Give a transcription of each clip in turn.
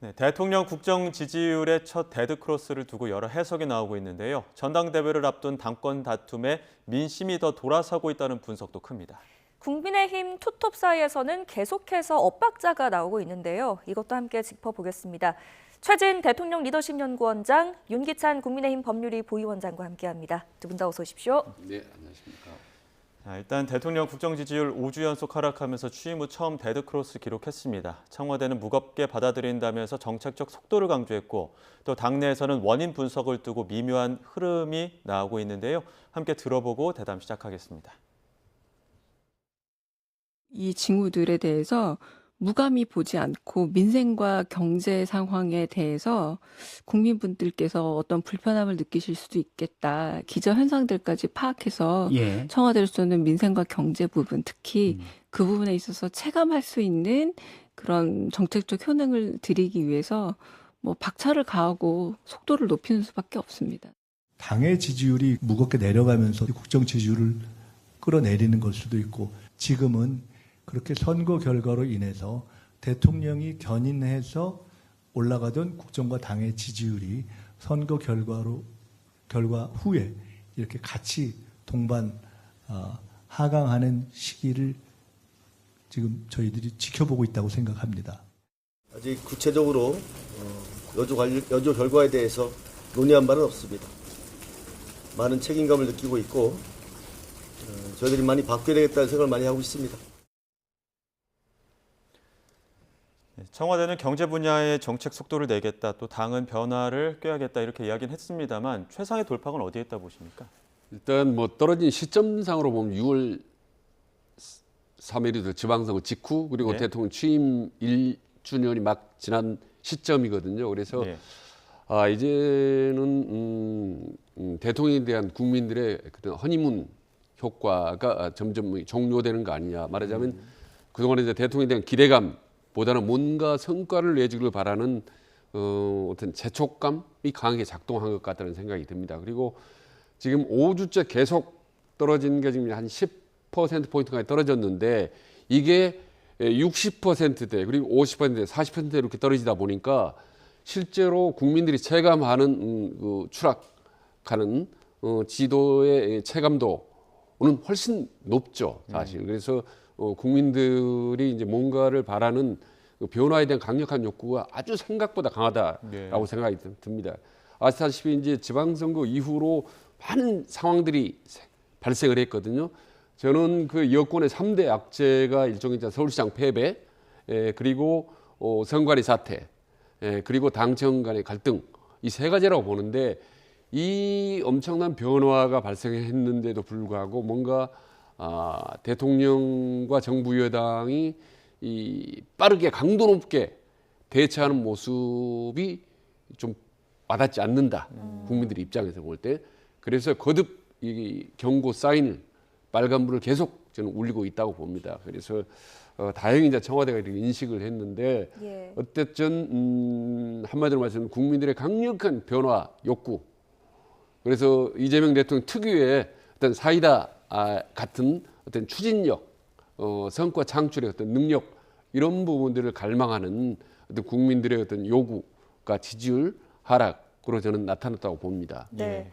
네, 대통령 국정 지지율의 첫 데드크로스를 두고 여러 해석이 나오고 있는데요. 전당대회를 앞둔 당권 다툼에 민심이 더 돌아서고 있다는 분석도 큽니다. 국민의힘 투톱 사이에서는 계속해서 엇박자가 나오고 있는데요. 이것도 함께 짚어보겠습니다. 최진 대통령 리더십 연구원장, 윤기찬 국민의힘 법률위 부위원장과 함께합니다. 두 분 다 어서 오십시오. 네, 안녕하십니까. 일단 대통령 국정 지지율 5주 연속 하락하면서 취임 후 처음 데드크로스 기록했습니다. 청와대는 무겁게 받아들인다면서 정책적 속도를 강조했고 또 당내에서는 원인 분석을 두고 미묘한 흐름이 나오고 있는데요. 함께 들어보고 대담 시작하겠습니다. 이 징후들에 대해서 무감히 보지 않고 민생과 경제 상황에 대해서 국민분들께서 어떤 불편함을 느끼실 수도 있겠다. 기저현상들까지 파악해서 청와대로서는 민생과 경제 부분, 특히 그 부분에 있어서 체감할 수 있는 그런 정책적 효능을 드리기 위해서 박차를 가하고 속도를 높이는 수밖에 없습니다. 당의 지지율이 무겁게 내려가면서 국정 지지율을 끌어내리는 걸 수도 있고 지금은 그렇게 선거 결과로 인해서 대통령이 견인해서 올라가던 국정과 당의 지지율이 선거 결과 후에 이렇게 같이 동반 하강하는 시기를 지금 저희들이 지켜보고 있다고 생각합니다. 아직 구체적으로 여조 결과에 대해서 논의한 바는 없습니다. 많은 책임감을 느끼고 있고 저희들이 많이 바뀌어야 되겠다는 생각을 많이 하고 있습니다. 청와대는 경제 분야의 정책 속도를 내겠다, 또 당은 변화를 꾀하겠다 이렇게 이야기는 했습니다만 최상의 돌파구는 어디에 있다 보십니까? 일단 떨어진 시점상으로 보면 6월 3일이 지방선거 직후 그리고 대통령 취임 1주년이 막 지난 시점이거든요. 그래서 이제는 대통령에 대한 국민들의 그런 허니문 효과가 점점 종료되는 거 아니냐. 말하자면 그동안에 이제 대통령에 대한 기대감보다는 뭔가 성과를 내주길 바라는 어떤 재촉감이 강하게 작동한 것 같다는 생각이 듭니다. 그리고 지금 5주째 계속 떨어진 게 지금 한 10%포인트까지 떨어졌는데 이게 60%대 그리고 50%대 40%대 이렇게 떨어지다 보니까 실제로 국민들이 체감하는 추락하는 지도의 체감도는 훨씬 높죠, 사실. 그래서 국민들이 이제 뭔가를 바라는 변화에 대한 강력한 욕구가 아주 생각보다 강하다라고 생각이 듭니다. 아시다시피 이제 지방선거 이후로 많은 상황들이 발생을 했거든요. 저는 그 여권의 3대 악재가 일종의 서울시장 패배, 그리고 선관위 사태, 그리고 당청 간의 갈등, 이 세 가지라고 보는데 이 엄청난 변화가 발생했는데도 불구하고 뭔가 대통령과 정부 여당이 빠르게 강도 높게 대처하는 모습이 좀 와닿지 않는다. 국민들 입장에서 볼 때. 그래서 거듭 이 경고 사인을 빨간불을 계속 저는 울리고 있다고 봅니다. 그래서 다행히 이제 청와대가 이렇게 인식을 했는데 어쨌든 한마디로 말하면 국민들의 강력한 변화 욕구. 그래서 이재명 대통령 특유의 어떤 사이다 같은 어떤 추진력, 성과 창출의 어떤 능력 이런 부분들을 갈망하는 어떤 국민들의 어떤 요구가 지지율 하락으로 저는 나타났다고 봅니다. 네.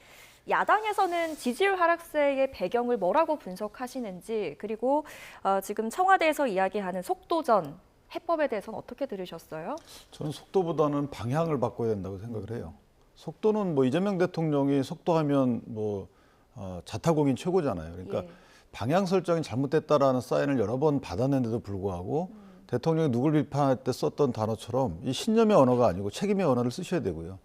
야당에서는 지지율 하락세의 배경을 뭐라고 분석하시는지, 그리고 지금 청와대에서 이야기하는 속도전 해법에 대해서는 어떻게 들으셨어요? 저는 속도보다는 방향을 바꿔야 된다고 생각을 해요. 속도는 이재명 대통령이 속도하면 자타공인 최고잖아요. 그러니까 방향 설정이 잘못됐다라는 사인을 여러 번 받았는데도 불구하고 대통령이 누굴 비판할 때 썼던 단어처럼 이 신념의 언어가 아니고 책임의 언어를 쓰셔야 되고요.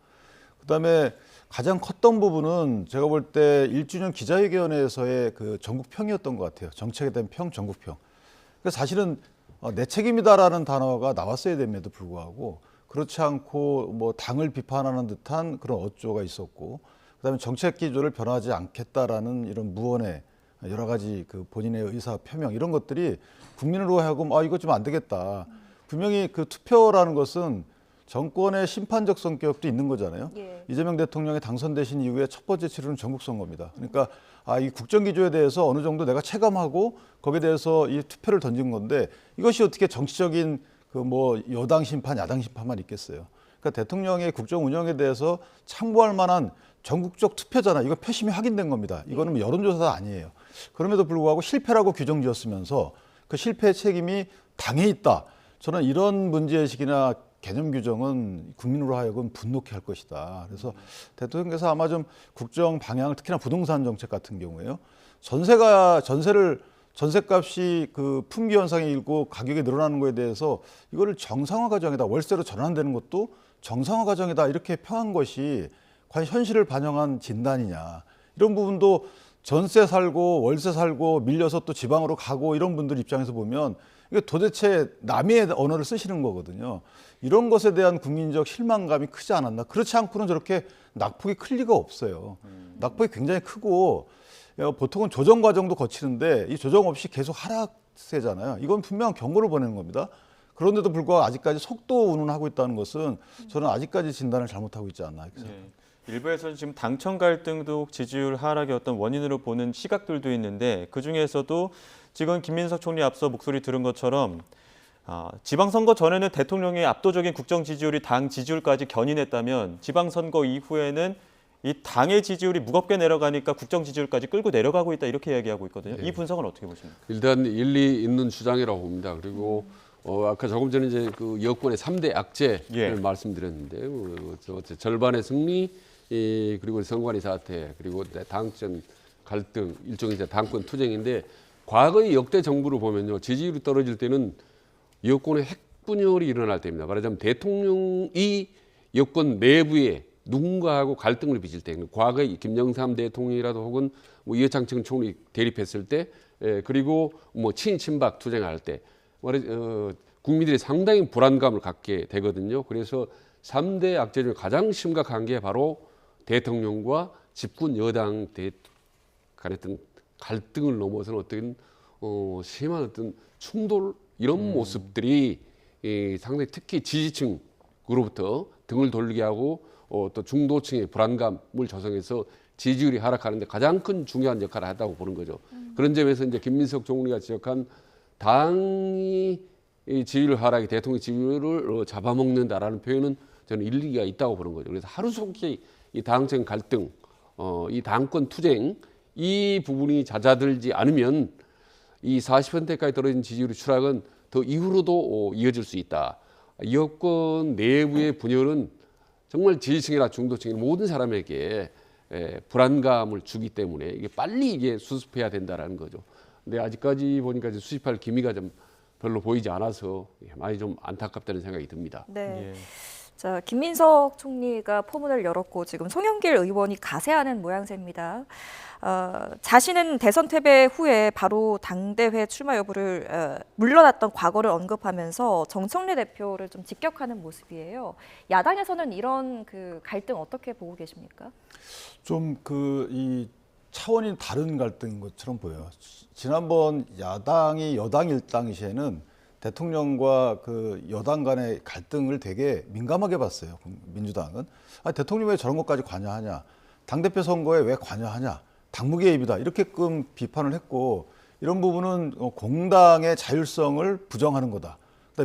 그다음에 가장 컸던 부분은 제가 볼 때 1주년 기자회견에서의 그 전국평이었던 것 같아요. 정책에 대한 평, 전국평. 그러니까 사실은 내 책임이다라는 단어가 나왔어야 됨에도 불구하고 그렇지 않고 당을 비판하는 듯한 그런 어조가 있었고, 그다음에 정책 기조를 변하지 않겠다라는 이런 무언의 여러 가지 그 본인의 의사 표명 이런 것들이 국민으로 하여금 이거 좀 안 되겠다. 분명히 그 투표라는 것은 정권의 심판적 성격도 있는 거잖아요. 이재명 대통령이 당선되신 이후에 첫 번째 치르는 전국 선거입니다. 그러니까 이 국정 기조에 대해서 어느 정도 내가 체감하고 거기에 대해서 이 투표를 던진 건데 이것이 어떻게 정치적인 그 뭐 여당 심판, 야당 심판만 있겠어요. 그러니까 대통령의 국정 운영에 대해서 참고할 만한 전국적 투표잖아. 이거 표심이 확인된 겁니다. 이거는 여론조사 아니에요. 그럼에도 불구하고 실패라고 규정지었으면서 그 실패의 책임이 당에 있다. 저는 이런 문제의식이나 개념 규정은 국민으로 하여금 분노케 할 것이다. 그래서 대통령께서 아마 좀 국정 방향을 특히나 부동산 정책 같은 경우에요. 전세값이 그 품귀 현상이 일고 가격이 늘어나는 거에 대해서 이거를 정상화 과정이다. 월세로 전환되는 것도 정상화 과정이다. 이렇게 평한 것이 과연 현실을 반영한 진단이냐. 이런 부분도 전세 살고 월세 살고 밀려서 또 지방으로 가고 이런 분들 입장에서 보면 이게 도대체 남의 언어를 쓰시는 거거든요. 이런 것에 대한 국민적 실망감이 크지 않았나. 그렇지 않고는 저렇게 낙폭이 클 리가 없어요. 낙폭이 굉장히 크고 보통은 조정 과정도 거치는데 이 조정 없이 계속 하락세잖아요. 이건 분명한 경고를 보내는 겁니다. 그런데도 불구하고 아직까지 속도 운운하고 있다는 것은 저는 아직까지 진단을 잘못하고 있지 않나 이렇게 생각합니다. 일부에서는 지금 당청 갈등도 지지율 하락의 어떤 원인으로 보는 시각들도 있는데 그중에서도 지금 김민석 총리 앞서 목소리 들은 것처럼 지방선거 전에는 대통령의 압도적인 국정 지지율이 당 지지율까지 견인했다면 지방선거 이후에는 이 당의 지지율이 무겁게 내려가니까 국정 지지율까지 끌고 내려가고 있다 이렇게 이야기하고 있거든요. 이 분석은 어떻게 보십니까? 일단 일리 있는 주장이라고 봅니다. 그리고 아까 조금 전에 이제 그 여권의 3대 악재를 말씀드렸는데 절반의 승리 그리고 선관위 사태 그리고 당권 갈등 일종의 이제 당권 투쟁인데 과거의 역대 정부를 보면요 지지율이 떨어질 때는 여권의 핵분열이 일어날 때입니다. 말하자면 대통령이 여권 내부에 누군가하고 갈등을 빚을 때, 과거의 김영삼 대통령이라도 혹은 뭐 이해창청 총리 대립했을 때, 그리고 뭐 친박 투쟁할 때, 국민들이 상당히 불안감을 갖게 되거든요. 그래서 3대 악재 중 가장 심각한 게 바로 대통령과 집권 여당 간의 어떤 갈등을 넘어서는 어떤 심한 어떤 충돌 이런 모습들이 상당히 특히 지지층으로부터 등을 돌리게 하고 또 중도층의 불안감을 조성해서 지지율이 하락하는데 가장 큰 중요한 역할을 했다고 보는 거죠. 그런 점에서 이제 김민석 총리가 지적한 당이 지지율 하락이 대통령 지지율을 잡아먹는다라는 표현은 저는 일리가 있다고 보는 거죠. 그래서 하루속히 이 당정 갈등, 이 당권 투쟁 이 부분이 잦아들지 않으면 이 40%까지 떨어진 지지율의 추락은 더 이후로도 이어질 수 있다. 여권 내부의 분열은 정말 지지층이나 중도층이나 모든 사람에게 불안감을 주기 때문에 이게 빨리 이게 수습해야 된다라는 거죠. 근데 아직까지 보니까 이제 수습할 기미가 좀 별로 보이지 않아서 많이 좀 안타깝다는 생각이 듭니다. 네. 자, 김민석 총리가 포문을 열었고 지금 송영길 의원이 가세하는 모양새입니다. 자신은 대선 패배 후에 바로 당대회 출마 여부를 물러났던 과거를 언급하면서 정청래 대표를 좀 직격하는 모습이에요. 야당에서는 이런 그 갈등 어떻게 보고 계십니까? 좀 이 차원이 다른 갈등인 것처럼 보여요. 지난번 야당이 여당일 당시에는 대통령과 그 여당 간의 갈등을 되게 민감하게 봤어요. 민주당은. 대통령이 왜 저런 것까지 관여하냐. 당대표 선거에 왜 관여하냐. 당무 개입이다. 이렇게끔 비판을 했고 이런 부분은 공당의 자율성을 부정하는 거다.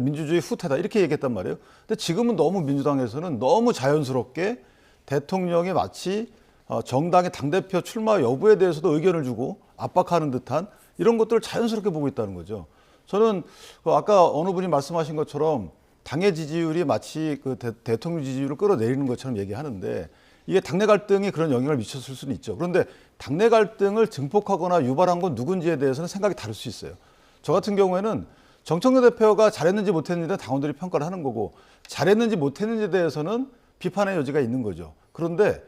민주주의 후퇴다. 이렇게 얘기했단 말이에요. 근데 지금은 너무 민주당에서는 너무 자연스럽게 대통령이 마치 정당의 당대표 출마 여부에 대해서도 의견을 주고 압박하는 듯한 이런 것들을 자연스럽게 보고 있다는 거죠. 저는 아까 어느 분이 말씀하신 것처럼 당의 지지율이 마치 그 대통령 지지율을 끌어내리는 것처럼 얘기하는데 이게 당내 갈등이 그런 영향을 미쳤을 수는 있죠. 그런데 당내 갈등을 증폭하거나 유발한 건 누군지에 대해서는 생각이 다를 수 있어요. 저 같은 경우에는 정청래 대표가 잘했는지 못했는지는 당원들이 평가를 하는 거고 잘했는지 못했는지에 대해서는 비판의 여지가 있는 거죠. 그런데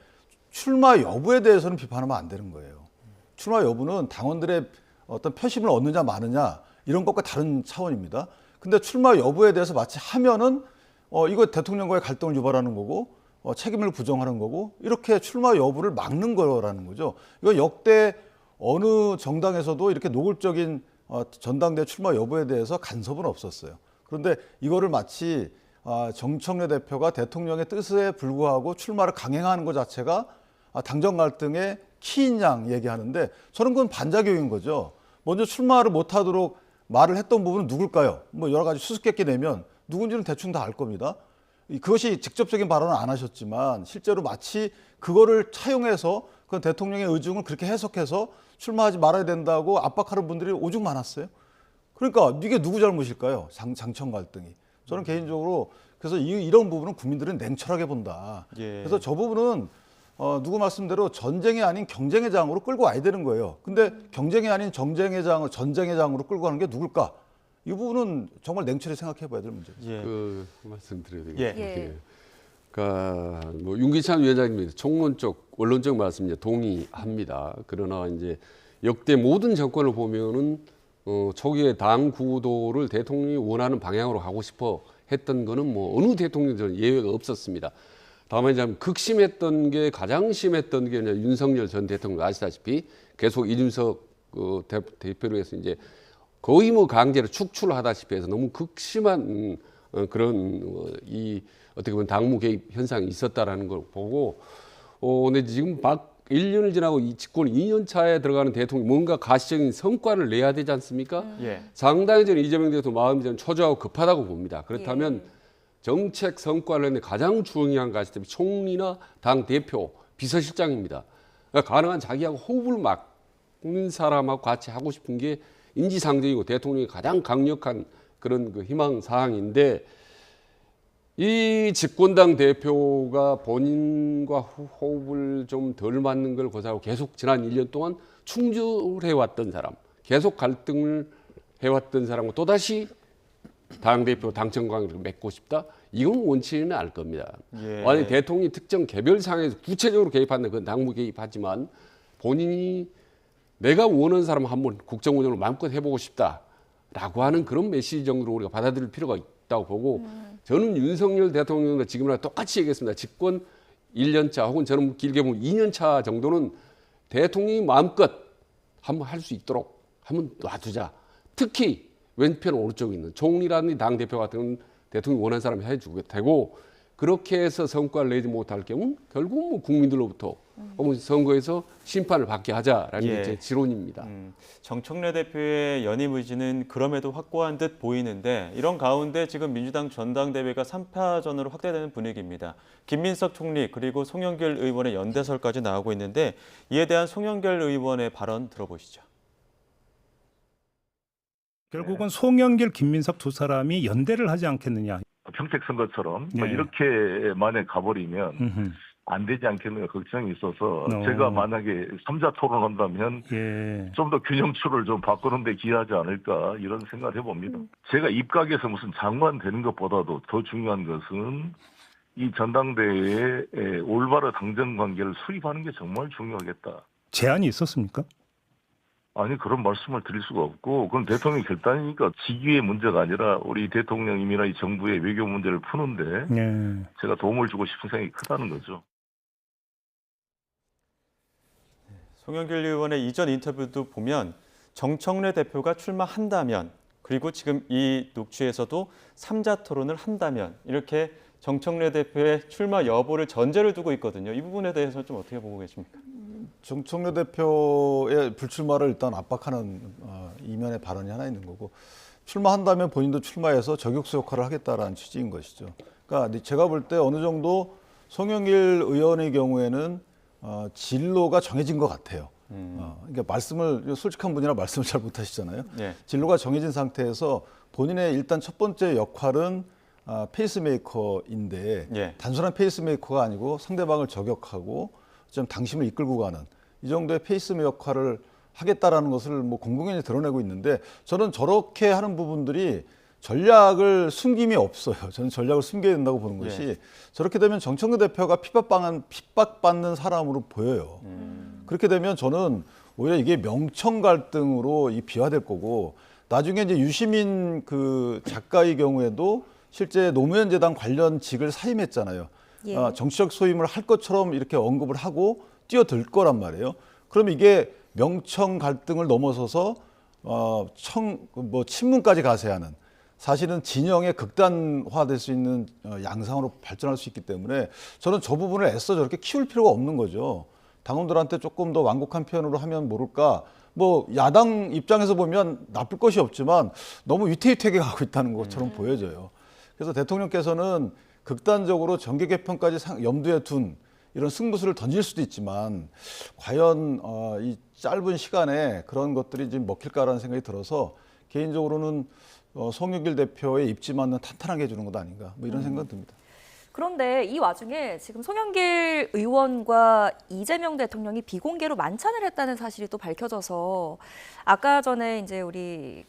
출마 여부에 대해서는 비판하면 안 되는 거예요. 출마 여부는 당원들의 어떤 표심을 얻느냐 마느냐 이런 것과 다른 차원입니다. 근데 출마 여부에 대해서 마치 하면은 이거 대통령과의 갈등을 유발하는 거고 책임을 부정하는 거고 이렇게 출마 여부를 막는 거라는 거죠. 이거 역대 어느 정당에서도 이렇게 노골적인 전당대 출마 여부에 대해서 간섭은 없었어요. 그런데 이거를 마치 정청래 대표가 대통령의 뜻에 불구하고 출마를 강행하는 것 자체가 당정 갈등의 키인 양 얘기하는데 저는 그건 반작용인 거죠. 먼저 출마를 못하도록 말을 했던 부분은 누굴까요? 뭐 여러 가지 수수께끼 내면 누군지는 대충 다 알 겁니다. 그것이 직접적인 발언은 안 하셨지만 실제로 마치 그거를 차용해서 그 대통령의 의중을 그렇게 해석해서 출마하지 말아야 된다고 압박하는 분들이 오죽 많았어요. 그러니까 이게 누구 잘못일까요? 장청 갈등이. 저는 개인적으로 그래서 이런 부분은 국민들은 냉철하게 본다. 예. 그래서 저 부분은 누구 말씀대로 전쟁이 아닌 경쟁의 장으로 끌고 와야 되는 거예요. 근데 경쟁이 아닌 전쟁의 장으로 끌고 가는 게 누굴까? 이 부분은 정말 냉철히 생각해 봐야 될 문제죠. 예. 그 말씀드려야 예. 되겠네요. 그러니까 뭐 윤기찬 위원장님 총론적 원론적 말씀 이제 동의합니다. 그러나 이제 역대 모든 정권을 보면은 초기에 당 구도를 대통령이 원하는 방향으로 가고 싶어 했던 거는 뭐 어느 대통령도 예외가 없었습니다. 다만 이제 극심했던 게 가장 심했던 게 이제 윤석열 전 대통령 아시다시피 계속 이준석 대표로 해서 이제 거의 뭐 강제로 축출하다시피 해서 너무 극심한 그런 이 어떻게 보면 당무 개입 현상이 있었다라는 걸 보고 근데 지금 1년을 지나고 이 집권 2년 차에 들어가는 대통령이 뭔가 가시적인 성과를 내야 되지 않습니까? 예. 상당히 저는 이재명 대통령 마음이 저는 초조하고 급하다고 봅니다. 그렇다면 정책 성과를 내는 가장 중요한 것이 총리나 당 대표, 비서실장입니다. 그러니까 가능한 자기하고 호흡을 맞는 사람하고 같이 하고 싶은 게 인지상정이고 대통령이 가장 강력한 그런 그 희망 사항인데 이 집권당 대표가 본인과 호흡을 좀 덜 맞는 걸 고사하고 계속 지난 1년 동안 충돌해왔던 사람, 계속 갈등을 해왔던 사람과 또다시 당대표 당청 관계를 맺고 싶다? 이건 원치는 알 겁니다. 예. 만약 대통령이 특정 개별 상황에서 구체적으로 개입한다, 그건 당무 개입하지만 본인이 내가 원하는 사람 한번 국정 운영을 마음껏 해보고 싶다라고 하는 그런 메시지 정도로 우리가 받아들일 필요가 있다고 보고 저는 윤석열 대통령과 지금이랑 똑같이 얘기했습니다. 집권 1년 차 혹은 저는 길게 보면 2년 차 정도는 대통령이 마음껏 한번 할 수 있도록 한번 놔두자. 특히 왼편 오른쪽에 있는 총리라는 당대표 같은 경우는 대통령이 원하는 사람이 해주게 되고 그렇게 해서 성과를 내지 못할 경우 결국 뭐 국민들로부터 혹은 선거에서 심판을 받게 하자라는 예. 게 제 지론입니다. 정청래 대표의 연임 의지는 그럼에도 확고한 듯 보이는데 이런 가운데 지금 민주당 전당대회가 3파전으로 확대되는 분위기입니다. 김민석 총리 그리고 송영길 의원의 연대설까지 나오고 있는데 이에 대한 송영길 의원의 발언 들어보시죠. 결국은 송영길, 김민석 두 사람이 연대를 하지 않겠느냐. 평택 선거처럼 뭐 네. 이렇게 만에 가버리면 음흠. 안 되지 않겠느냐 걱정이 있어서 어. 제가 만약에 3자 토론한다면 예. 좀 더 균형추를 좀 바꾸는 데 기여하지 않을까 이런 생각을 해봅니다. 제가 입각해서 무슨 장관 되는 것보다도 더 중요한 것은 이 전당대회에 올바른 당정 관계를 수립하는 게 정말 중요하겠다. 제안이 있었습니까? 아니 그런 말씀을 드릴 수가 없고 그건 대통령 결단이니까 직위의 문제가 아니라 우리 대통령님이나 이 정부의 외교 문제를 푸는데 예. 제가 도움을 주고 싶은 생각이 크다는 거죠. 송영길 의원의 이전 인터뷰도 보면 정청래 대표가 출마한다면 그리고 지금 이 녹취에서도 3자 토론을 한다면 이렇게 정청래 대표의 출마 여부를 전제를 두고 있거든요. 이 부분에 대해서 좀 어떻게 보고 계십니까? 정청래 대표의 불출마를 일단 압박하는 이면의 발언이 하나 있는 거고 출마한다면 본인도 출마해서 저격수 역할을 하겠다라는 취지인 것이죠. 그러니까 제가 볼 때 어느 정도 송영길 의원의 경우에는 진로가 정해진 것 같아요. 그러니까 말씀을 솔직한 분이라 말씀을 잘 못하시잖아요. 네. 진로가 정해진 상태에서 본인의 일단 첫 번째 역할은 페이스메이커인데 예. 단순한 페이스메이커가 아니고 상대방을 저격하고 좀 당심을 이끌고 가는 이 정도의 페이스메이커 역할을 하겠다라는 것을 뭐 공공연히 드러내고 있는데 저는 저렇게 하는 부분들이 전략을 숨김이 없어요. 저는 전략을 숨겨야 된다고 보는 것이 예. 저렇게 되면 정청래 대표가 핍박받는 사람으로 보여요. 그렇게 되면 저는 오히려 이게 명청 갈등으로 비화될 거고 나중에 이제 유시민 그 작가의 경우에도 실제 노무현 재단 관련 직을 사임했잖아요. 예. 정치적 소임을 할 것처럼 이렇게 언급을 하고 뛰어들 거란 말이에요. 그럼 이게 명청 갈등을 넘어서서 친문까지 가세하는 사실은 진영의 극단화될 수 있는 양상으로 발전할 수 있기 때문에 저는 저 부분을 애써 저렇게 키울 필요가 없는 거죠. 당원들한테 조금 더 완곡한 표현으로 하면 모를까. 뭐 야당 입장에서 보면 나쁠 것이 없지만 너무 위태위태하게 가고 있다는 것처럼 보여져요. 그래서 대통령께서는 극단적으로 정계 개편까지 염두에 둔 이런 승부수를 던질 수도 있지만 과연 이 짧은 시간에 그런 것들이 지금 먹힐까라는 생각이 들어서 개인적으로는 송영길 대표의 입지만은 탄탄하게 해주는 것 아닌가 뭐 이런 생각이 듭니다. 그런데 이 와중에 지금 송영길 의원과 이재명 대통령이 비공개로 만찬을 했다는 사실이 또 밝혀져서 아까 전에 이제 우리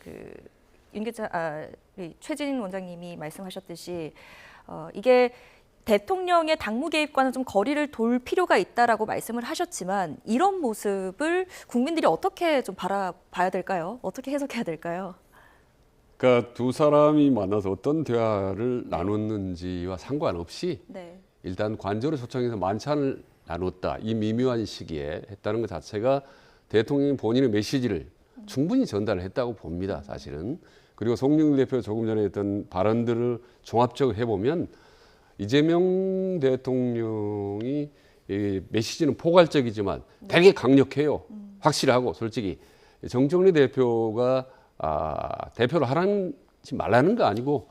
우리 최진 원장님이 말씀하셨듯이 이게 대통령의 당무 개입과는 좀 거리를 둘 필요가 있다라고 말씀을 하셨지만 이런 모습을 국민들이 어떻게 좀 바라봐야 될까요? 어떻게 해석해야 될까요? 그러니까 두 사람이 만나서 어떤 대화를 나눴는지와 상관없이 네. 일단 관저로 초청해서 만찬을 나눴다. 이 미묘한 시기에 했다는 것 자체가 대통령이 본인의 메시지를 충분히 전달을 했다고 봅니다. 사실은. 그리고 송영길 대표 조금 전에 했던 발언들을 종합적으로 해보면 이재명 대통령이 메시지는 포괄적이지만 되게 강력해요. 확실하고 솔직히. 정청래 대표가 대표를 하지 말라는 거 아니고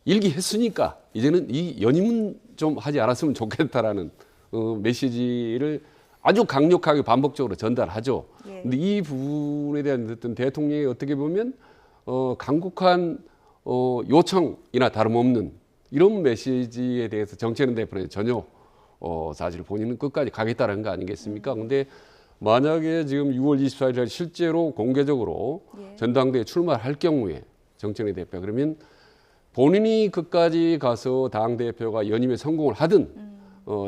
일기했으니까 이제는 이 연임은 좀 하지 않았으면 좋겠다라는 메시지를 아주 강력하게 반복적으로 전달하죠. 근데 이 부분에 대한 어떤 대통령이 어떻게 보면 강국한 요청이나 다름없는 이런 메시지에 대해서 정치하는 대표는 전혀 사실 본인은 끝까지 가겠다는 거 아니겠습니까? 근데 만약에 지금 6월 24일 날 실제로 공개적으로 전당대회에 출마를 할 경우에 정청래 대표 그러면 본인이 끝까지 가서 당대표가 연임에 성공을 하든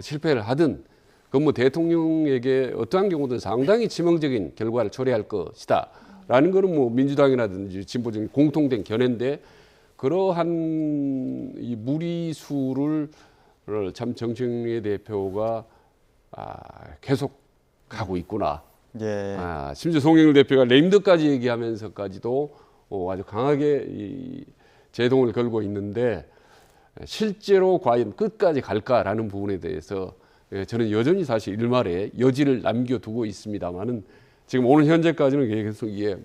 실패를 하든 그건 뭐 대통령에게 어떠한 경우든 상당히 치명적인 결과를 초래할 것이다 라는 거는 뭐 민주당이라든지 진보적인 공통된 견해인데 그러한 이 무리수를 참 정청래 대표가 계속 가고 있구나. 예. 심지어 송영길 대표가 레임드까지 얘기하면서까지도 아주 강하게 이 제동을 걸고 있는데 실제로 과연 끝까지 갈까라는 부분에 대해서 저는 여전히 사실 일말의 여지를 남겨두고 있습니다만은 지금 오늘 현재까지는 계속 이게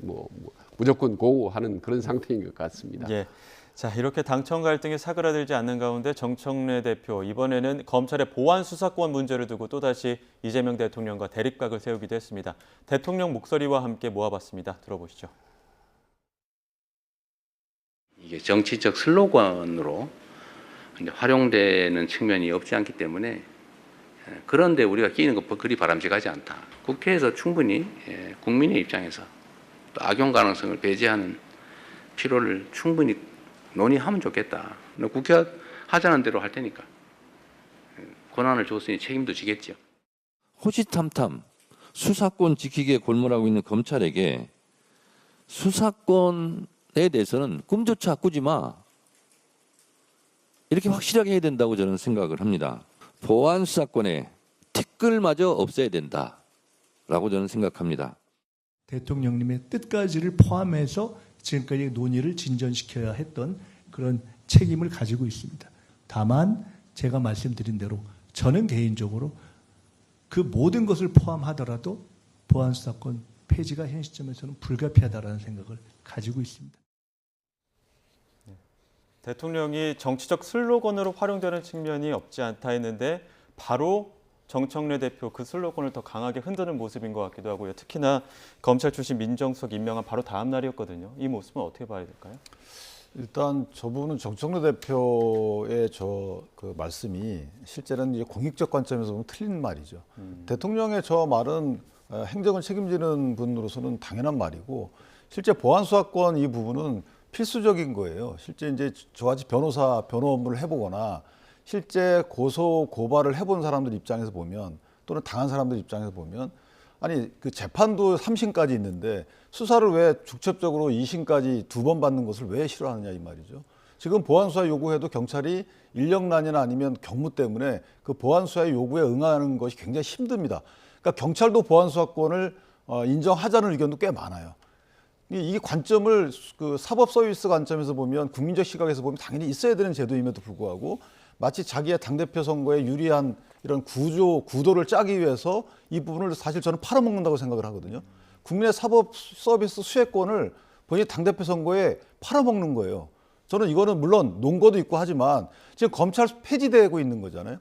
무조건 고하는 그런 상태인 것 같습니다. 예. 자, 이렇게 당청 갈등이 사그라들지 않는 가운데 정청래 대표 이번에는 검찰의 보안 수사권 문제를 두고 또다시 이재명 대통령과 대립각을 세우기도 했습니다. 대통령 목소리와 함께 모아봤습니다. 들어보시죠. 이게 정치적 슬로건으로 활용되는 측면이 없지 않기 때문에 그런데 우리가 끼는 것 그리 바람직하지 않다. 국회에서 충분히 국민의 입장에서 또 악용 가능성을 배제하는 필요를 충분히 논의하면 좋겠다. 국회가 하자는 대로 할 테니까 권한을 줬으니 책임도 지겠죠. 호시탐탐 수사권 지키기에 골몰하고 있는 검찰에게 수사권에 대해서는 꿈조차 꾸지 마. 이렇게 확실하게 해야 된다고 저는 생각을 합니다. 보안 수사권에 티끌마저 없애야 된다라고 저는 생각합니다. 대통령님의 뜻까지를 포함해서 지금까지 논의를 진전시켜야 했던 그런 책임을 가지고 있습니다. 다만 제가 말씀드린 대로 저는 개인적으로 그 모든 것을 포함하더라도 보안수사권 폐지가 현 시점에서는 불가피하다라는 생각을 가지고 있습니다. 대통령이 정치적 슬로건으로 활용되는 측면이 없지 않다 했는데 바로 정청래 대표 그 슬로건을 더 강하게 흔드는 모습인 것 같기도 하고요. 특히나 검찰 출신 민정수석 임명한 바로 다음 날이었거든요. 이 모습은 어떻게 봐야 될까요? 일단 저 부분은 정청래 대표의 그 말씀이 실제는 이제 공익적 관점에서 보면 틀린 말이죠. 대통령의 저 말은 행정을 책임지는 분으로서는 당연한 말이고 실제 보안수사권 이 부분은 필수적인 거예요. 실제 이제 저같이 변호 업무를 해보거나 실제 고소 고발을 해본 사람들 입장에서 보면 또는 당한 사람들 입장에서 보면 아니 그 재판도 3심까지 있는데 수사를 왜 직접적으로 2심까지 2번 받는 것을 왜 싫어하느냐 이 말이죠. 지금 보안수사 요구해도 경찰이 인력난이나 아니면 경무 때문에 그 보안수사의 요구에 응하는 것이 굉장히 힘듭니다. 그러니까 경찰도 보안수사권을 인정하자는 의견도 꽤 많아요. 이 관점을 그 사법 서비스 관점에서 보면 국민적 시각에서 보면 당연히 있어야 되는 제도임에도 불구하고 마치 자기의 당대표 선거에 유리한 이런 구도를 짜기 위해서 이 부분을 사실 저는 팔아먹는다고 생각을 하거든요. 국민의 사법 서비스 수혜권을 본인이 당대표 선거에 팔아먹는 거예요. 저는 이거는 물론 논거도 있고 하지만 지금 검찰 폐지되고 있는 거잖아요.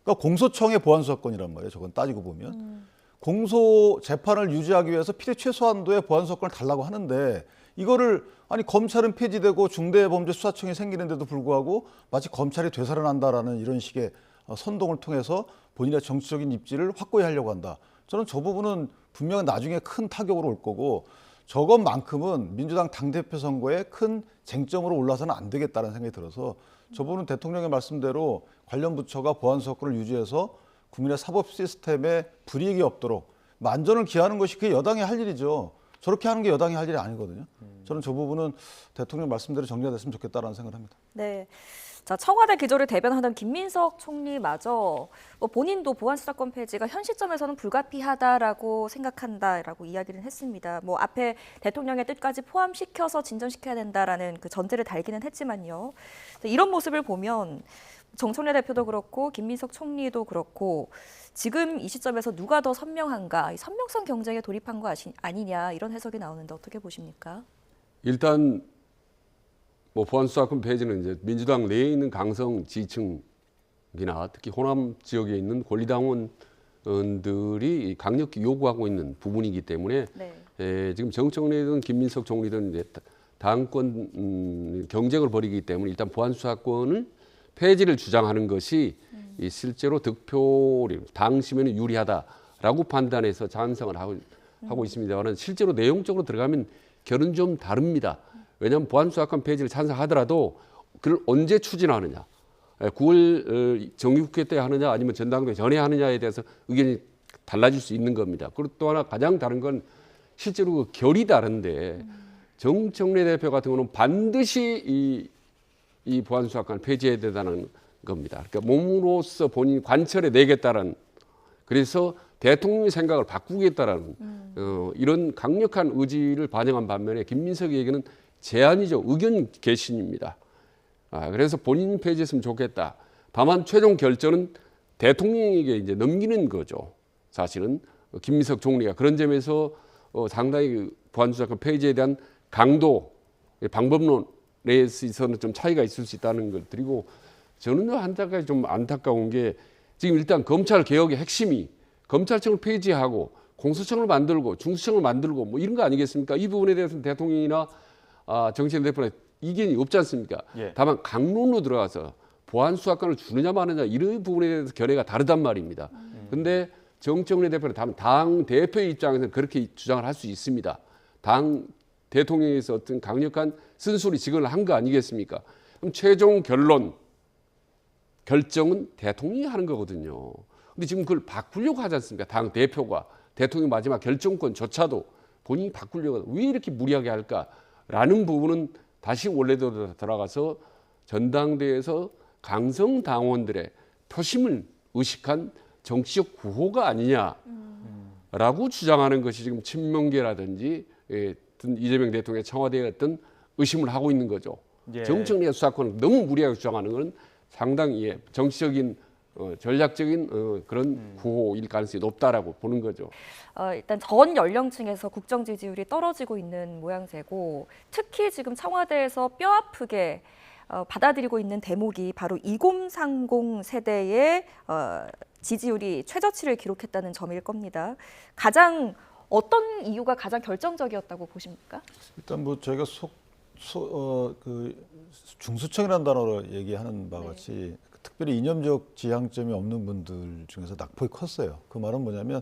그러니까 공소청의 보안수사권이란 말이에요. 저건 따지고 보면. 공소 재판을 유지하기 위해서 필요 최소한도의 보안수사권을 달라고 하는데 이거를 아니 검찰은 폐지되고 중대범죄수사청이 생기는데도 불구하고 마치 검찰이 되살아난다라는 이런 식의 선동을 통해서 본인의 정치적인 입지를 확고히 하려고 한다. 저는 저 부분은 분명히 나중에 큰 타격으로 올 거고 저것만큼은 민주당 당대표 선거에 큰 쟁점으로 올라서는 안 되겠다는 생각이 들어서 저 부분은 대통령의 말씀대로 관련 부처가 보안수사권을 유지해서 국민의 사법 시스템에 불이익이 없도록 만전을 기하는 것이 그게 여당이 할 일이죠. 저렇게 하는 게 여당이 할 일이 아니거든요. 저는 저 부분은 대통령 말씀대로 정리가 됐으면 좋겠다라는 생각을 합니다. 네. 자, 청와대 기조를 대변하던 김민석 총리마저 본인도 보안수사권 폐지가 현 시점에서는 불가피하다라고 생각한다라고 이야기를 했습니다. 앞에 대통령의 뜻까지 포함시켜서 진전시켜야 된다라는 그 전제를 달기는 했지만요. 이런 모습을 보면 정청래 대표도 그렇고 김민석 총리도 그렇고 지금 이 시점에서 누가 더 선명한가, 이 선명성 경쟁에 돌입한 거 아니냐 이런 해석이 나오는데 어떻게 보십니까? 일단 뭐 보안수사권 폐지는 이제 민주당 내에 있는 강성 지층이나 특히 호남 지역에 있는 권리당원들이 강력히 요구하고 있는 부분이기 때문에 네. 지금 정청래든 김민석 총리든 이제 당권 경쟁을 벌이기 때문에 일단 보안수사권을 폐지를 주장하는 것이 실제로 득표율, 당심에는 유리하다라고 판단해서 찬성을 하고 있습니다만 실제로 내용적으로 들어가면 결은 좀 다릅니다. 왜냐하면 보안수사권 폐지를 찬성하더라도 그걸 언제 추진하느냐, 9월 정기국회 때 하느냐 아니면 전당대 전에 하느냐에 대해서 의견이 달라질 수 있는 겁니다. 그리고 또 하나 가장 다른 건 실제로 그 결이 다른데 정청래 대표 같은 경우는 반드시 이 보안수사권 폐지해야 된다는 겁니다. 그러니까 몸으로써 본인 관철에 내겠다는 그래서 대통령의 생각을 바꾸겠다라는 이런 강력한 의지를 반영한 반면에 김민석에게는 제안이죠. 의견 개신입니다. 그래서 본인 폐지했으면 좋겠다. 다만 최종 결정은 대통령에게 이제 넘기는 거죠. 사실은 김민석 총리가 그런 점에서 상당히 보안수사권 폐지에 대한 강도, 방법론에 있어서는 좀 차이가 있을 수 있다는 걸 드리고 저는 한 가지 좀 안타까운 게 지금 일단 검찰 개혁의 핵심이 검찰청을 폐지하고 공수처를 만들고 중수청을 만들고 뭐 이런 거 아니겠습니까? 이 부분에 대해서는 대통령이나 정치인 대표는 이견이 없지 않습니까? 예. 다만 강론으로 들어가서 보안수사권을 주느냐 마느냐 이런 부분에 대해서 견해가 다르단 말입니다. 그런데 정청래 대표는 다만 당 대표의 입장에서는 그렇게 주장을 할 수 있습니다. 당 대통령에서 어떤 강력한 쓴소리 직언을 한 거 아니겠습니까? 그럼 최종 결정은 대통령이 하는 거거든요. 근데 지금 그걸 바꾸려고 하지 않습니까? 당 대표가 대통령 마지막 결정권조차도 본인이 바꾸려고 하다. 왜 이렇게 무리하게 할까라는 부분은 다시 원래대로 돌아가서 전당대회에서 강성 당원들의 표심을 의식한 정치적 구호가 아니냐라고 주장하는 것이 지금 친명계라든지 이재명 대통령의 청와대에 어떤 의심을 하고 있는 거죠. 예. 정청래 수사권을 너무 무리하게 주장하는 것은 상당히 정치적인 전략적인 그런 구호일 가능성이 높다라고 보는 거죠. 일단 전 연령층에서 국정 지지율이 떨어지고 있는 모양새고 특히 지금 청와대에서 뼈아프게 받아들이고 있는 대목이 바로 2030 세대의 지지율이 최저치를 기록했다는 점일 겁니다. 가장 어떤 이유가 가장 결정적이었다고 보십니까? 일단 뭐 저희가 중수청이라는 단어로 얘기하는 바와 같이 특별히 이념적 지향점이 없는 분들 중에서 낙폭이 컸어요. 그 말은 뭐냐면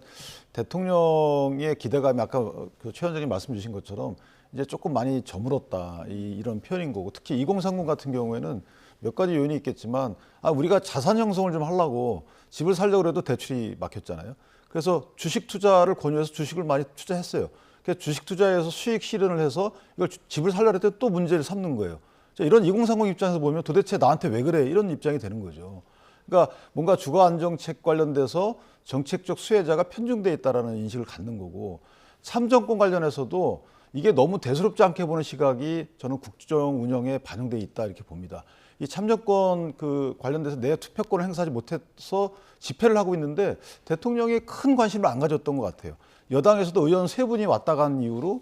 대통령의 기대감이 아까 최 원장님 말씀 주신 것처럼 이제 조금 많이 저물었다 이런 표현인 거고 특히 2030 같은 경우에는 몇 가지 요인이 있겠지만 우리가 자산 형성을 좀 하려고 집을 살려고 해도 대출이 막혔잖아요. 그래서 주식 투자를 권유해서 주식을 많이 투자했어요. 그래서 주식 투자에서 수익 실현을 해서 이걸 집을 살려고 할 때 또 문제를 삼는 거예요. 이런 2030 입장에서 보면 도대체 나한테 왜 그래 이런 입장이 되는 거죠. 그러니까 뭔가 주거 안정책 관련돼서 정책적 수혜자가 편중돼 있다라는 인식을 갖는 거고 참정권 관련해서도 이게 너무 대수롭지 않게 보는 시각이 저는 국정 운영에 반영돼 있다 이렇게 봅니다. 이 참정권 관련돼서 내 투표권을 행사하지 못해서 집회를 하고 있는데 대통령이 큰 관심을 안 가졌던 것 같아요. 여당에서도 의원 3분이 왔다 간 이후로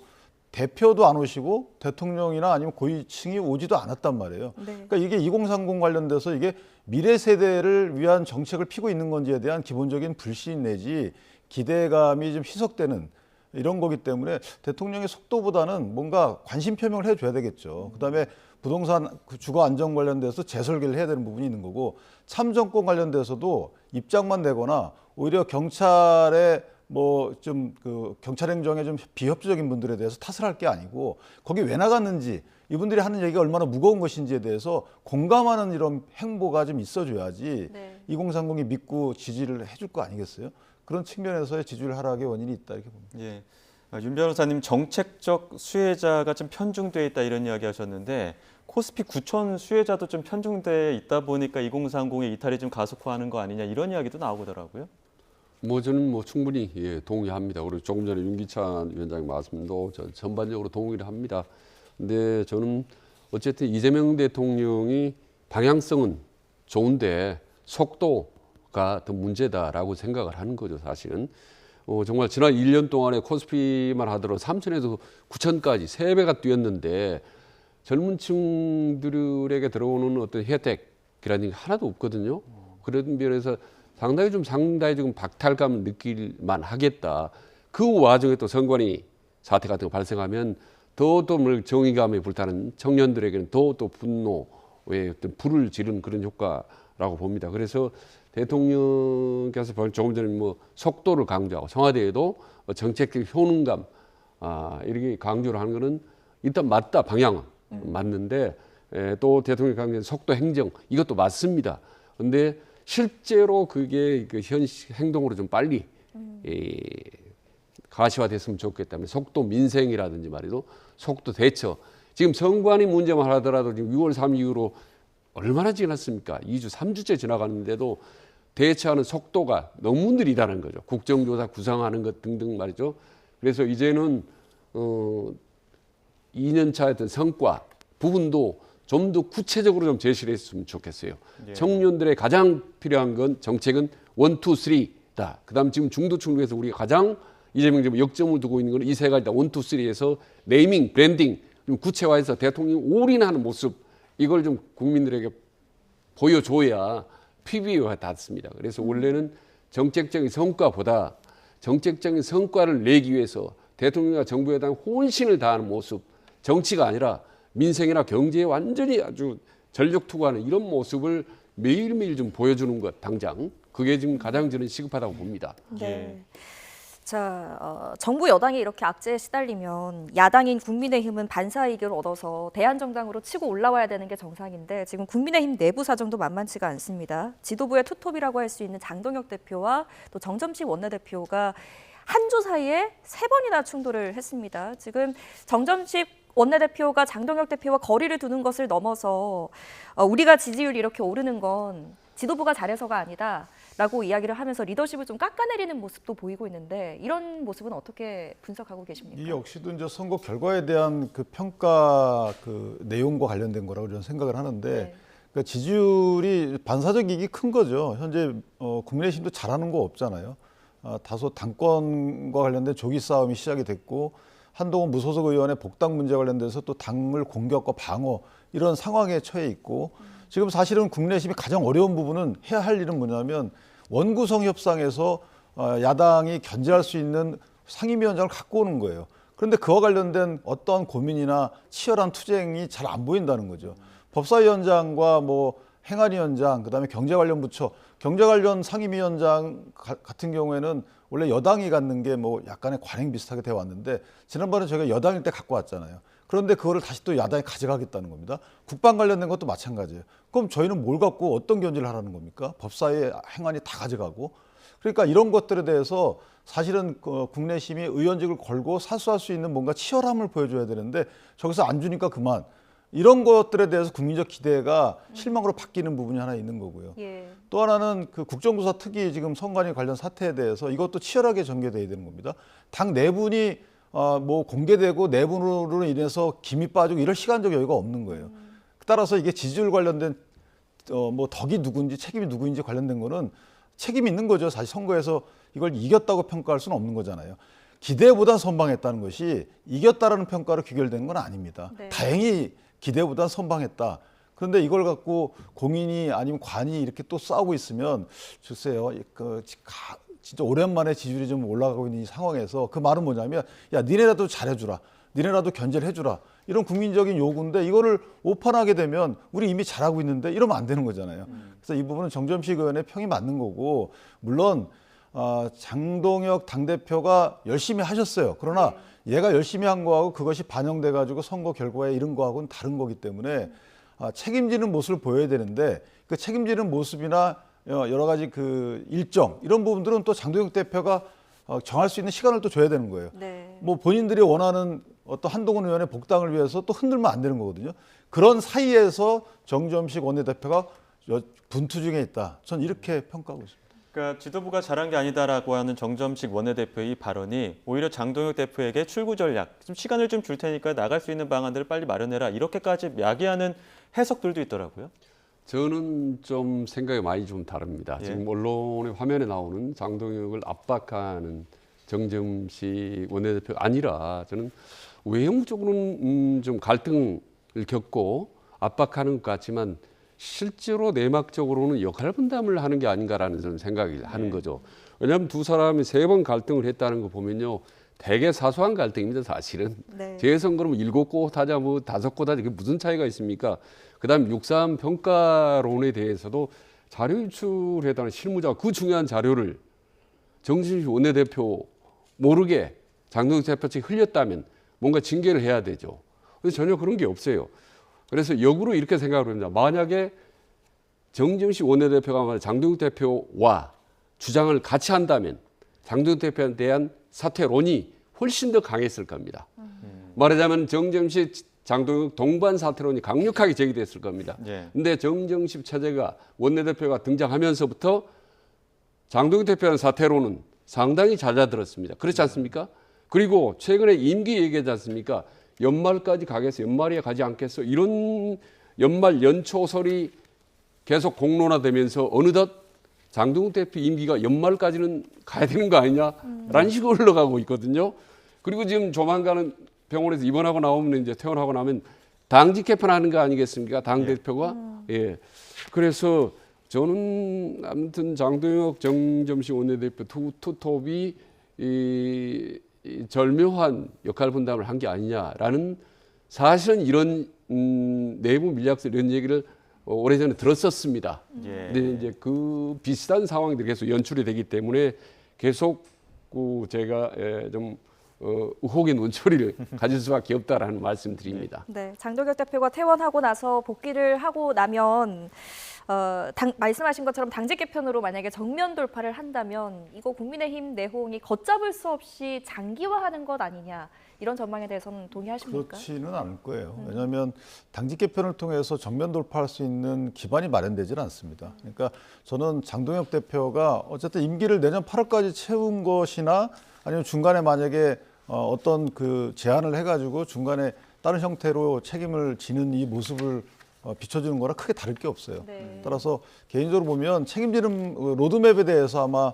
대표도 안 오시고 대통령이나 아니면 고위층이 오지도 않았단 말이에요. 네. 그러니까 이게 2030 관련돼서 이게 미래 세대를 위한 정책을 피고 있는 건지에 대한 기본적인 불신 내지 기대감이 좀 희석되는 이런 거기 때문에 대통령의 속도보다는 뭔가 관심 표명을 해줘야 되겠죠. 그다음에 부동산 주거 안정 관련돼서 재설계를 해야 되는 부분이 있는 거고 참정권 관련돼서도 입장만 내거나 오히려 경찰의 뭐 좀 그 경찰 행정에 좀 비협조적인 분들에 대해서 탓을 할 게 아니고 거기 왜 나갔는지 이분들이 하는 얘기가 얼마나 무거운 것인지에 대해서 공감하는 이런 행보가 좀 있어줘야지 네. 2030이 믿고 지지를 해줄 거 아니겠어요? 그런 측면에서의 지지율 하락의 원인이 있다 이렇게 봅니다. 예. 윤 변호사님 정책적 수혜자가 좀 편중돼 있다 이런 이야기 하셨는데 코스피 9천 수혜자도 좀 편중돼 있다 보니까 2030의 이탈이 좀 가속화하는 거 아니냐 이런 이야기도 나오더라고요. 뭐 저는 뭐 충분히 동의합니다. 그리고 조금 전에 윤기찬 위원장 말씀도 전반적으로 동의를 합니다. 근데 저는 어쨌든 이재명 대통령이 방향성은 좋은데 속도가 더 문제다라고 생각을 하는 거죠, 사실은. 정말 지난 1년 동안에 코스피만 하더라도 3천에서 9천까지 3배가 뛰었는데 젊은 층들에게 들어오는 어떤 혜택이라는 게 하나도 없거든요. 그런 면에서 상당히 지금 박탈감을 느낄만 하겠다. 그 와중에 또 선관위 사태 같은 거 발생하면 더 정의감에 불타는 청년들에게는 더 분노의 어떤 불을 지르는 그런 효과라고 봅니다. 그래서 대통령께서 조금 전에 뭐 속도를 강조하고 청와대에도 정책적 효능감 이렇게 강조를 하는 거는 일단 맞다, 방향은 맞는데 또 대통령이 강조한 속도 행정 이것도 맞습니다. 그런데 실제로 그게 현 행동으로 좀 빨리 가시화됐으면 좋겠다면 속도 민생이라든지 말이죠. 속도 대처. 지금 선관위 문제만 하더라도 지금 6월 3일 이후로 얼마나 지났습니까? 2주, 3주째 지나가는데도 대처하는 속도가 너무 느리다는 거죠. 국정조사 구상하는 것 등등 말이죠. 그래서 이제는 2년차 어떤 성과 부분도 좀 더 구체적으로 좀 제시를 했으면 좋겠어요. 예. 청년들의 가장 필요한 건 정책은 1, 2, 3다. 그다음 지금 중도층에서 우리가 가장 이재명 정부 역점을 두고 있는 건 이 세 가지다. 1, 2, 3에서 네이밍, 브랜딩 좀 구체화해서 대통령이 올인하는 모습 이걸 좀 국민들에게 보여줘야 PB가 닿습니다. 그래서 원래는 정책적인 성과보다 정책적인 성과를 내기 위해서 대통령과 정부에 대한 혼신을 다하는 모습 정치가 아니라 민생이나 경제에 완전히 아주 전력 투구하는 이런 모습을 매일매일 좀 보여주는 것 당장 그게 지금 가장 저는 시급하다고 봅니다. 네. 자, 정부 여당이 이렇게 악재에 시달리면 야당인 국민의힘은 반사이익을 얻어서 대한정당으로 치고 올라와야 되는 게 정상인데 지금 국민의힘 내부 사정도 만만치가 않습니다. 지도부의 투톱이라고 할 수 있는 장동혁 대표와 또 정점식 원내대표가 한 주 사이에 3번이나 충돌을 했습니다. 지금 정점식 원내대표가 장동혁 대표와 거리를 두는 것을 넘어서 우리가 지지율이 이렇게 오르는 건 지도부가 잘해서가 아니다라고 이야기를 하면서 리더십을 좀 깎아내리는 모습도 보이고 있는데 이런 모습은 어떻게 분석하고 계십니까? 이 역시도 이제 선거 결과에 대한 그 평가 그 내용과 관련된 거라고 저는 생각을 하는데 네. 그러니까 지지율이 반사적 이익이 큰 거죠. 현재 국민의힘도 잘하는 거 없잖아요. 다소 당권과 관련된 조기 싸움이 시작이 됐고 한동훈 무소속 의원의 복당 문제 관련돼서 또 당을 공격과 방어 이런 상황에 처해 있고 지금 사실은 국민의힘이 가장 어려운 부분은 해야 할 일은 뭐냐면 원구성 협상에서 야당이 견제할 수 있는 상임위원장을 갖고 오는 거예요. 그런데 그와 관련된 어떠한 고민이나 치열한 투쟁이 잘 안 보인다는 거죠. 법사위원장과 뭐 행안위원장, 그다음에 경제 관련 부처, 경제 관련 상임위원장 같은 경우에는 원래 여당이 갖는 게 뭐 약간의 관행 비슷하게 되어 왔는데 지난번에 저희가 여당일 때 갖고 왔잖아요. 그런데 그거를 다시 또 야당이 가져가겠다는 겁니다. 국방 관련된 것도 마찬가지예요. 그럼 저희는 뭘 갖고 어떤 견제를 하라는 겁니까? 법사위 행안위 다 가져가고. 그러니까 이런 것들에 대해서 사실은 국내심이 의원직을 걸고 사수할 수 있는 뭔가 치열함을 보여줘야 되는데 저기서 안 주니까 그만. 이런 것들에 대해서 국민적 기대가 실망으로 바뀌는 부분이 하나 있는 거고요. 예. 또 하나는 그 국정조사 특위 지금 선관위 관련 사태에 대해서 이것도 치열하게 전개돼야 되는 겁니다. 당 내분이 뭐 공개되고 내분으로 인해서 김이 빠지고 이럴 시간적 여유가 없는 거예요. 따라서 이게 지지율 관련된 뭐 덕이 누군지 책임이 누구인지 관련된 거는 책임이 있는 거죠. 사실 선거에서 이걸 이겼다고 평가할 수는 없는 거잖아요. 기대보다 선방했다는 것이 이겼다라는 평가로 귀결된 건 아닙니다. 네. 다행히 기대보다 선방했다. 그런데 이걸 갖고 공인이 아니면 관이 이렇게 또 싸우고 있으면 글쎄요, 진짜 오랜만에 지지율이 좀 올라가고 있는 이 상황에서 그 말은 뭐냐면 야 니네라도 잘해주라, 니네라도 견제를 해주라 이런 국민적인 요구인데 이거를 오판하게 되면 우리 이미 잘하고 있는데 이러면 안 되는 거잖아요. 그래서 이 부분은 정점식 의원의 평이 맞는 거고 물론 장동혁 당대표가 열심히 하셨어요. 그러나 얘가 열심히 한 거하고 그것이 반영돼 가지고 선거 결과에 이른 거하고는 다른 거기 때문에 책임지는 모습을 보여야 되는데 그 책임지는 모습이나 여러 가지 그 일정 이런 부분들은 또 장동혁 대표가 정할 수 있는 시간을 또 줘야 되는 거예요. 네. 뭐 본인들이 원하는 어떤 한동훈 의원의 복당을 위해서 또 흔들면 안 되는 거거든요. 그런 사이에서 정점식 원내대표가 분투 중에 있다. 전 이렇게 평가하고 있습니다. 그러니까 지도부가 잘한 게 아니다라고 하는 정점식 원내대표의 이 발언이 오히려 장동혁 대표에게 출구 전략, 좀 시간을 좀 줄 테니까 나갈 수 있는 방안들을 빨리 마련해라 이렇게까지 야기하는 해석들도 있더라고요. 저는 좀 생각이 많이 좀 다릅니다. 예. 지금 언론의 화면에 나오는 장동혁을 압박하는 정점식 원내대표가 아니라 저는 외형적으로는 좀 갈등을 겪고 압박하는 것 같지만 실제로 내막적으로는 역할 분담을 하는 게 아닌가라는 저는 생각이 하는 거죠. 왜냐하면 두 사람이 3번 갈등을 했다는 거 보면요. 되게 사소한 갈등입니다, 사실은. 네. 재선거는 7곳 하자, 뭐 5곳 하자, 그게 무슨 차이가 있습니까? 그다음 6.3 평가론에 대해서도 자료 유출했다는 실무자 그 중요한 자료를 정진식 원내대표 모르게 장동혁 대표 측이 흘렸다면 뭔가 징계를 해야 되죠. 근데 전혀 그런 게 없어요. 그래서 역으로 이렇게 생각을 합니다. 만약에 정진식 원내대표가 장동혁 대표와 주장을 같이 한다면 장동혁 대표에 대한 사퇴론이 훨씬 더 강했을 겁니다. 말하자면 정점식 장동혁 동반 사퇴론이 강력하게 제기됐을 겁니다. 그런데 정점식 체제가 원내대표가 등장하면서부터 장동혁 대표의 사퇴론은 상당히 잦아들었습니다. 그렇지 않습니까? 그리고 최근에 임기 얘기하지 않습니까? 연말까지 가겠어, 연말에 가지 않겠어 이런 연말 연초설이 계속 공론화되면서 어느덧 장동혁 대표 임기가 연말까지는 가야 되는 거 아니냐라는 식으로 흘러가고 있거든요. 그리고 지금 조만간은 병원에서 입원하고 나오면 이제 퇴원하고 나면 당직 개편하는 거 아니겠습니까? 당 대표가 예. 그래서 저는 아무튼 장동혁 정점식 원내대표 투톱이 이 절묘한 역할 분담을 한 게 아니냐라는 사실은 이런 내부 밀약설 이런 얘기를 오래전에 들었었습니다. 근데 이제 그 비슷한 상황들이 계속 연출이 되기 때문에 계속 제가 좀 의혹의 논초리를 가질 수밖에 없다라는 말씀드립니다. 네, 장동혁 대표가 퇴원하고 나서 복귀를 하고 나면 말씀하신 것처럼 당직 개편으로 만약에 정면 돌파를 한다면 이거 국민의힘 내홍이 걷잡을 수 없이 장기화하는 것 아니냐 이런 전망에 대해서는 동의하십니까? 그렇지는 않을 거예요. 왜냐하면 당직 개편을 통해서 정면 돌파할 수 있는 기반이 마련되지는 않습니다. 그러니까 저는 장동혁 대표가 어쨌든 임기를 내년 8월까지 채운 것이나 아니면 중간에 만약에 어떤 그 제안을 해가지고 중간에 다른 형태로 책임을 지는 이 모습을 비춰주는 거랑 크게 다를 게 없어요. 네. 따라서 개인적으로 보면 책임지는 로드맵에 대해서 아마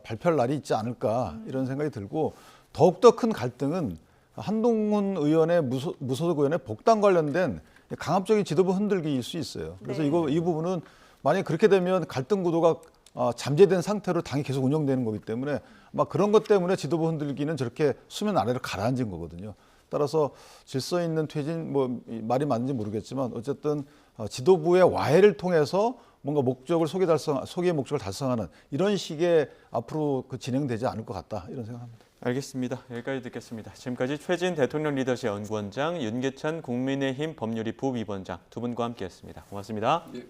발표할 날이 있지 않을까 이런 생각이 들고 더욱더 큰 갈등은 한동훈 의원의 무소속 의원의 복당 관련된 강압적인 지도부 흔들기일 수 있어요. 그래서 네. 이 부분은 만약에 그렇게 되면 갈등 구도가 잠재된 상태로 당이 계속 운영되는 거기 때문에 아마 그런 것 때문에 지도부 흔들기는 저렇게 수면 아래로 가라앉은 거거든요. 따라서 질서 있는 퇴진 뭐 말이 맞는지 모르겠지만 어쨌든 지도부의 와해를 통해서 뭔가 소기의 목적을 달성하는 이런 식의 앞으로 진행되지 않을 것 같다 이런 생각합니다. 알겠습니다. 여기까지 듣겠습니다. 지금까지 최진 대통령 리더십 연구원장, 윤기찬 국민의힘 법률위 부위원장 두 분과 함께했습니다. 고맙습니다. 예.